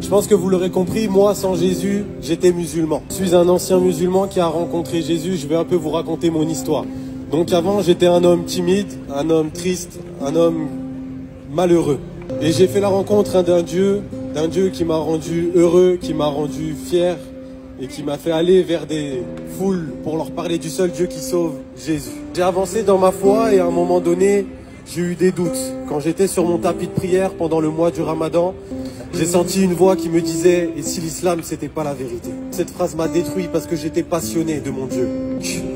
Je pense que vous l'aurez compris, moi sans Jésus, j'étais musulman. Je suis un ancien musulman qui a rencontré Jésus, je vais un peu vous raconter mon histoire. Donc avant, j'étais un homme timide, un homme triste, un homme malheureux. Et j'ai fait la rencontre d'un Dieu qui m'a rendu heureux, qui m'a rendu fier et qui m'a fait aller vers des foules pour leur parler du seul Dieu qui sauve, Jésus. J'ai avancé dans ma foi et à un moment donné, j'ai eu des doutes. Quand j'étais sur mon tapis de prière pendant le mois du Ramadan, j'ai senti une voix qui me disait « Et si l'islam, c'était pas la vérité ?» Cette phrase m'a détruit parce que j'étais passionné de mon Dieu.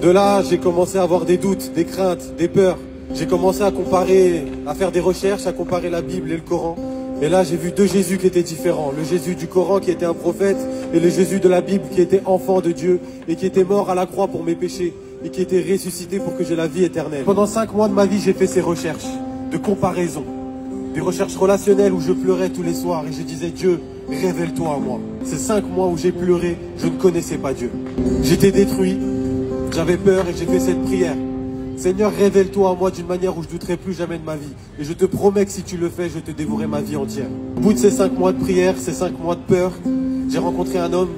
De là, j'ai commencé à avoir des doutes, des craintes, des peurs. J'ai commencé à comparer, à faire des recherches, à comparer la Bible et le Coran. Et là, j'ai vu deux Jésus qui étaient différents. Le Jésus du Coran qui était un prophète et le Jésus de la Bible qui était enfant de Dieu et qui était mort à la croix pour mes péchés et qui était ressuscité pour que j'ai la vie éternelle. Pendant 5 mois de ma vie, j'ai fait ces recherches de comparaison. Des recherches relationnelles où je pleurais tous les soirs et je disais « Dieu, révèle-toi à moi ». Ces 5 mois où j'ai pleuré, je ne connaissais pas Dieu. J'étais détruit, j'avais peur et j'ai fait cette prière. Seigneur, révèle-toi à moi d'une manière où je ne douterai plus jamais de ma vie. Et je te promets que si tu le fais, je te dévorerai ma vie entière. Au bout de ces 5 mois de prière, ces 5 mois de peur, j'ai rencontré un homme.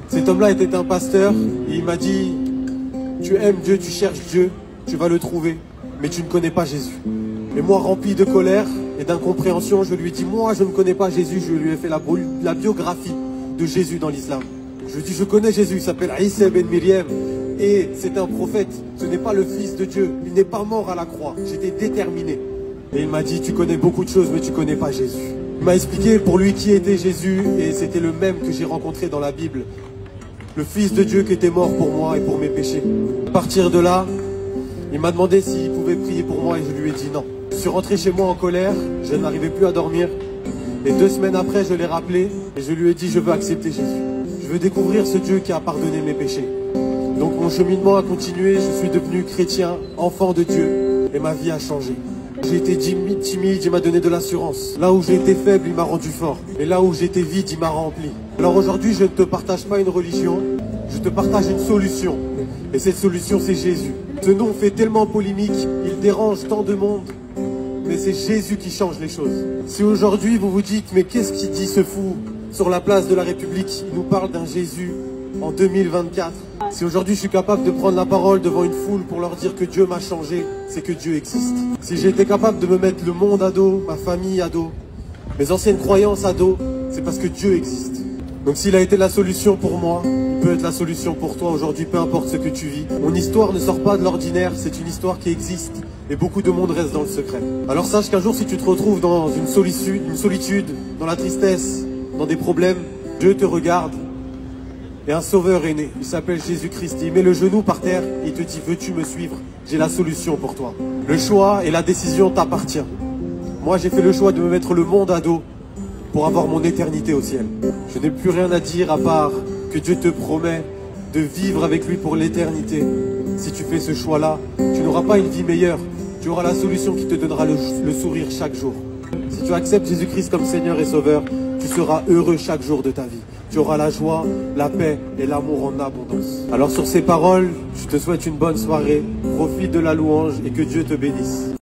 Cet homme-là était un pasteur et il m'a dit « Tu aimes Dieu, tu cherches Dieu, tu vas le trouver, mais tu ne connais pas Jésus. » Et moi, rempli de colère et d'incompréhension, je lui ai dit « Moi, je ne connais pas Jésus. » Je lui ai fait la biographie de Jésus dans l'islam. Je lui ai dit « Je connais Jésus, il s'appelle Isa ben Myriam. Et c'est un prophète, ce n'est pas le fils de Dieu, il n'est pas mort à la croix, j'étais déterminé. » Et il m'a dit « Tu connais beaucoup de choses mais tu connais pas Jésus. » Il m'a expliqué pour lui qui était Jésus et c'était le même que j'ai rencontré dans la Bible. Le fils de Dieu qui était mort pour moi et pour mes péchés. À partir de là, il m'a demandé s'il pouvait prier pour moi et je lui ai dit non. Je suis rentré chez moi en colère, je n'arrivais plus à dormir. Et 2 semaines après, je l'ai rappelé et je lui ai dit « Je veux accepter Jésus. Je veux découvrir ce Dieu qui a pardonné mes péchés. » Donc mon cheminement a continué, je suis devenu chrétien, enfant de Dieu, et ma vie a changé. J'ai été timide, il m'a donné de l'assurance. Là où j'ai été faible, il m'a rendu fort. Et là où j'étais vide, il m'a rempli. Alors aujourd'hui, je ne te partage pas une religion, je te partage une solution. Et cette solution, c'est Jésus. Ce nom fait tellement polémique, il dérange tant de monde, mais c'est Jésus qui change les choses. Si aujourd'hui vous vous dites, mais qu'est-ce qu'il dit ce fou sur la place de la République? Il nous parle d'un Jésus en 2024. Si aujourd'hui je suis capable de prendre la parole devant une foule pour leur dire que Dieu m'a changé, c'est que Dieu existe. Si j'ai été capable de me mettre le monde à dos, ma famille à dos, mes anciennes croyances à dos, c'est parce que Dieu existe. Donc s'il a été la solution pour moi, il peut être la solution pour toi aujourd'hui, peu importe ce que tu vis. Mon histoire ne sort pas de l'ordinaire, c'est une histoire qui existe et beaucoup de monde reste dans le secret. Alors sache qu'un jour si tu te retrouves dans une solitude, dans la tristesse, dans des problèmes, Dieu te regarde. Et un sauveur est né, il s'appelle Jésus-Christ. Il met le genou par terre et il te dit « Veux-tu me suivre? J'ai la solution pour toi. » Le choix et la décision t'appartient. Moi, j'ai fait le choix de me mettre le monde à dos pour avoir mon éternité au ciel. Je n'ai plus rien à dire à part que Dieu te promet de vivre avec lui pour l'éternité. Si tu fais ce choix-là, tu n'auras pas une vie meilleure. Tu auras la solution qui te donnera le sourire chaque jour. Si tu acceptes Jésus-Christ comme Seigneur et Sauveur, tu seras heureux chaque jour de ta vie. Tu auras la joie, la paix et l'amour en abondance. Alors sur ces paroles, je te souhaite une bonne soirée, profite de la louange et que Dieu te bénisse.